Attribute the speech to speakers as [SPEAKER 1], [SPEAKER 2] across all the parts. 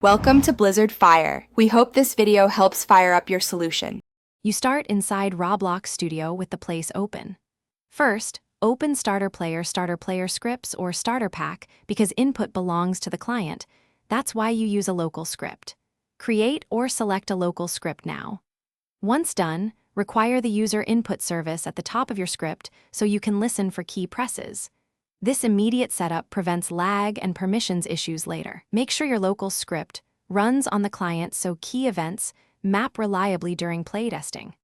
[SPEAKER 1] Welcome to Blizzard Fire. We hope this video helps fire up your solution.
[SPEAKER 2] You start inside Roblox Studio with the place open. First, open starter player scripts or starter pack because input belongs to the client. That's why you use a local script. Create or select a local script now. Once done, require the user input service at the top of your script so you can listen for key presses. This immediate setup prevents lag and permissions issues later. Make sure your local script runs on the client so key events map reliably during playtesting.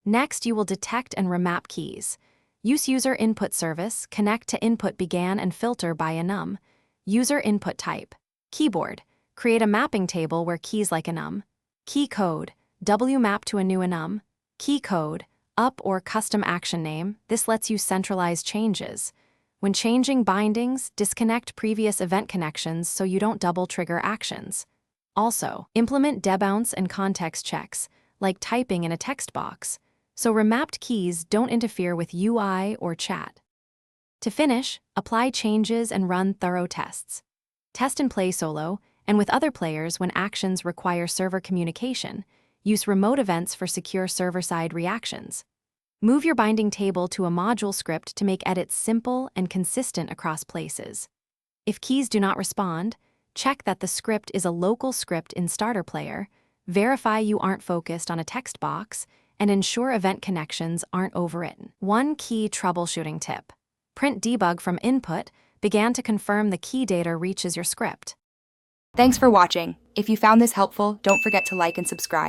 [SPEAKER 2] Next, you will detect and remap keys. Use user input service, connect to input began and filter by enum. User input type. Keyboard. Create a mapping table where keys like enum. Key code. W map to a new enum. Key code. Up or custom action name. This lets you centralize changes. When changing bindings, disconnect previous event connections so you don't double trigger actions. Also, implement debounce and context checks, like typing in a text box, so remapped keys don't interfere with UI or chat. To finish, apply changes and run thorough tests. Test and play solo, and with other players when actions require server communication. Use remote events for secure server-side reactions. Move your binding table to a module script to make edits simple and consistent across places. If keys do not respond, check that the script is a local script in Starter Player, verify you aren't focused on a text box, and ensure event connections aren't overwritten. One key troubleshooting tip. Print debug from input began to confirm the key data reaches your script.
[SPEAKER 1] Thanks for watching. If you found this helpful, don't forget to like and subscribe.